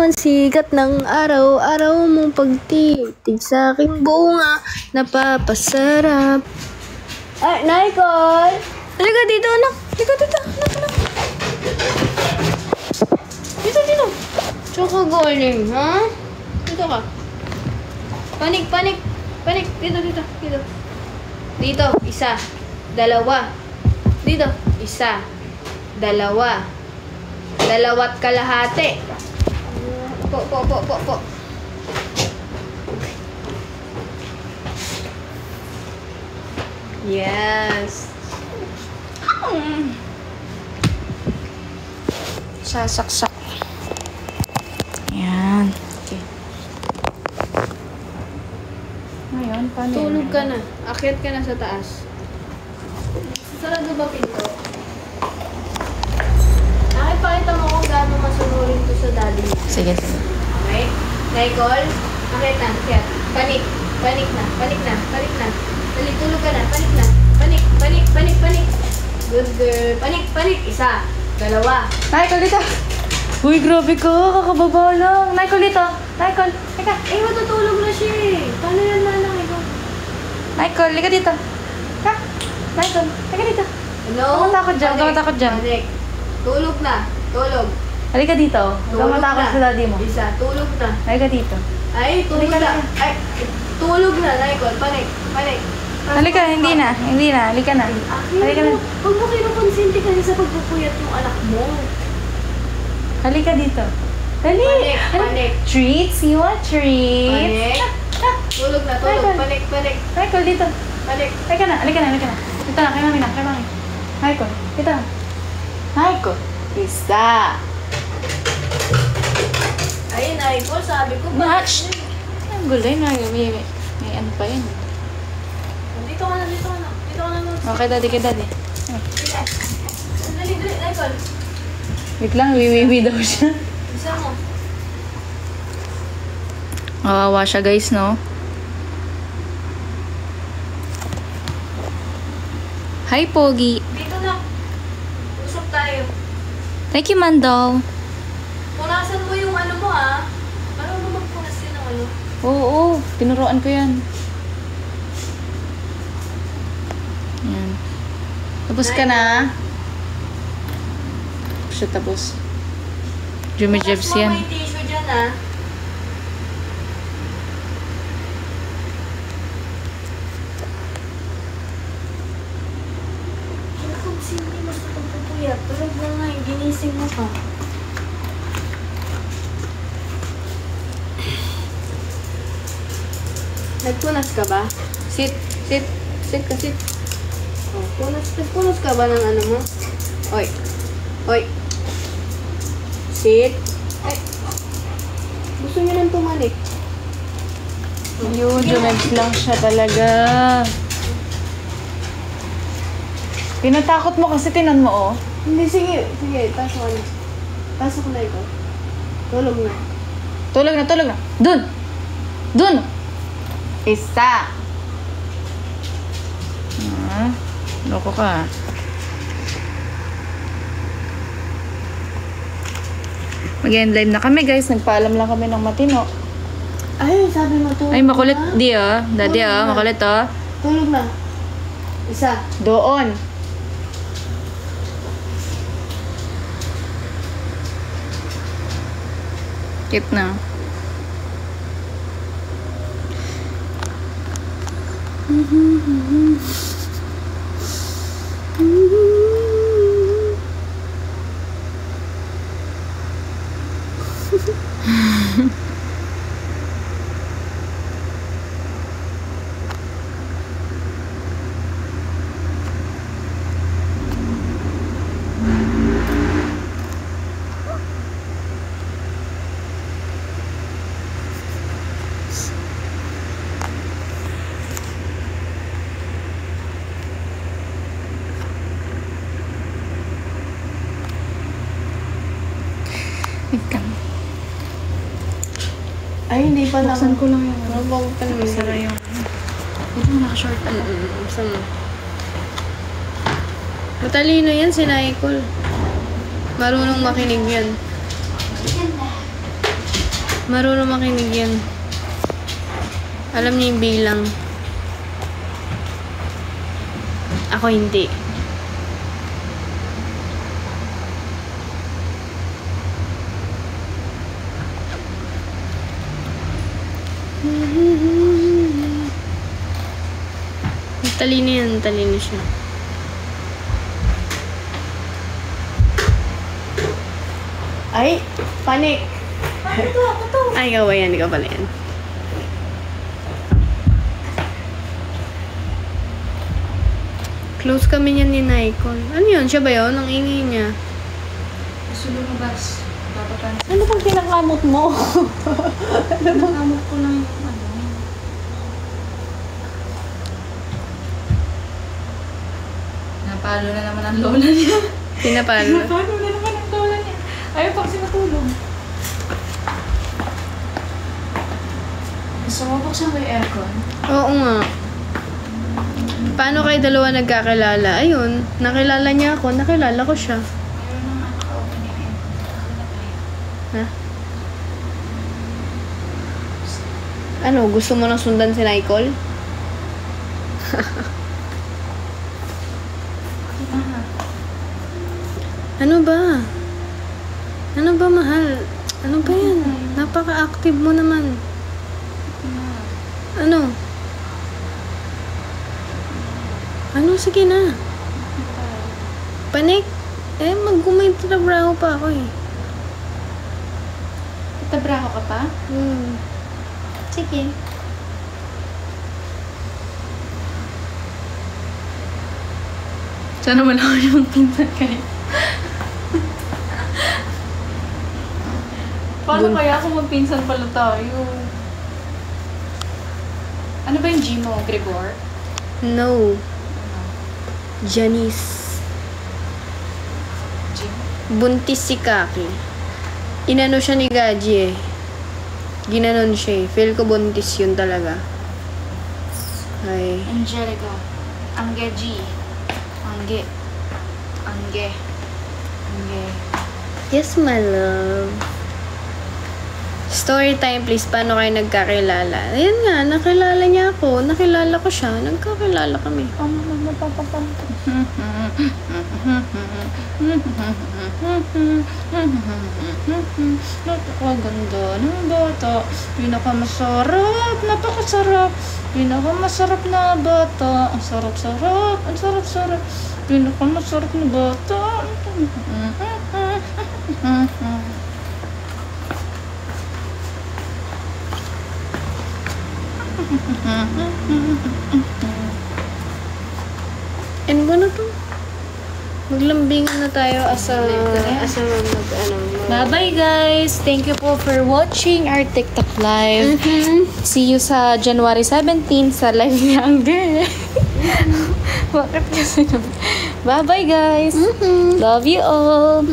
naman sikat ng araw, araw mong pagtitig sa aking bunga, napapasarap. Ay, Nicole! Halika dito, anak. Halika dito, anak. Dito. Tsaka galing, ha? Dito ka. Panik. Dito. Dito, isa. Dalawa. Dito, isa. Dalawa. Dalawat kalahati. Po. Yes. Sasaksak. Yan. Okay. Ngayon, paano yun? Tulog ka na. Akyat ka na sa taas. Sarado ba pinto? Pakita mo kung gaano masunurin to sa daddy niya. Sige. Okay? Nicole, akyat na. Akyat. Panik na. Dali, tulog ka na. Panik na. Panik. Good girl. Panik. Isa. Dalawa. Nicole, dito. Uy, grabe ka. Kakababa lang. Nicole, dito. Nicole, teka. Matutulog na siya eh. Paano yan manang ikaw? Nicole, liga dito. Ha? Nicole, teka dito. Hello? Huwag matakot dyan. Panik. Tulog na. Halika dito. Huwag matakot sa daddy mo. Isa. Tulog na. Halika dito. Ay, tulog na. Ay, tulog na, Nicole. Panik. Halika, hindi na. Halika na. Halika na. Huwag mo kinukonsinti kasi sa pagpupuyat yung anak mo. Halika dito. Dali. Panik. Treats? You want treats? Panik. Tulog na. Panik. Michael, dito. Panik. Halika na. Dito na, kay mami. Michael, dito na. Michael, isa. Ay, Nicole, sabi ko ba? Match. Ang gulay na. May ano pa yun. Dito ka na. Okay, daddy. Dali, Nicole. Wait lang, wiwiwi daw siya. Isa mo. Kawawa siya, guys, no? Hi, Pogi. Dito na. Usap tayo. Thank you, Mandol. Punasan mo yung ano mo, ha? Paano mo magpunas yun ng ano? Oo, tinuruan ko yan. Yan. Tapos ka na? Siya tapos. Jumijebs Punas mo, yan. may tissue dyan, ha? Kung hindi mo sa pagpupuyat, tulog na nga, ginising mo pa. Nagpunas ka ba? Sit ka. Oh, nagpunas ka ba ng ano mo? Oy. Sit. Ay. Gusto niyo nang pumanik. Yun, jumibs lang siya talaga. Pinatakot mo kasi tinan mo, oh. Hindi, sige. Pasok na ikaw. Tulog na. Tulog na. Dun! Isa. Loko ka. Mag-end live na kami, guys. Nagpaalam lang kami ng matino. Ay, sabi mo tulog. Ay, makulit. Na. Di, oh. Daddy, Tulog oh. na. Makulit, oh. Tulog na. Isa. Doon. Keep na. Wait lang. Ay, hindi pa Buksan ko lang yung Mabawag ka naman. Sara yung ito mo naka-short ako. Buksan mo. Matalino yan si Nicole. Marunong makinig yan. Marunong makinig yan. Alam niya yung bilang. Ako hindi. Talino yan, talino siya. Ay, panik! Ito. Ay, ikaw ba yan? Ikaw pala yan. Close kami niyan ni Nicole. Ano yun? Siya ba yun? Ang ingay niya. Gusto lumabas. Papapansin. Ano bang pinakamot mo? Nakamot ko lang yung ano. Napalo na naman ang lola niya. Pinapalo. Napalo na naman ang lola niya. Ayaw pa kasi matulog. Gusto mo buksan ko yung aircon? Oo nga. Paano kayo dalawa nagkakilala? Ayun, nakilala niya ako, nakilala ko siya. Mayroon nang naka-open yung aircon. Ano na tayo? Ha? Ano, gusto mo nang sundan si Nicole? Aha. Ano ba? Ano ba, mahal? Ano ba yan? Napaka-active mo naman. Ano? Ano? Sige na. Panik? Eh, mag-gumay trabaho pa ako eh. Tabraho ka pa? Sige. Sana wala ko yung pinsan kayo. Paano kaya kung magpinsan pala tayo? Ano ba yung G mo? Gregor? No. Janice. G? Buntis si Kaki. Inano siya ni Gaji eh. Ginanon siya eh. Feel ko buntis yun talaga. Ay. Angelica. Angge G. Angge. Angge. Angge. Yes, my love. Story time, please. Paano kayo nagkakilala? Ayan nga, nakilala niya ako. Nakilala ko siya. Nagkakilala kami. Napakaganda ng bata. Pinakamasarap. Napakasarap. Pinakamasarap na bata. Ang sarap-sarap. Ang sarap-sarap. Pinakamasarap na bata. And ba na to? Maglambingan na tayo as a Bye-bye guys! Thank you po for watching our TikTok live. See you sa January 17 sa live ni Angge. Bakit kasi? Bye-bye guys! Love you all!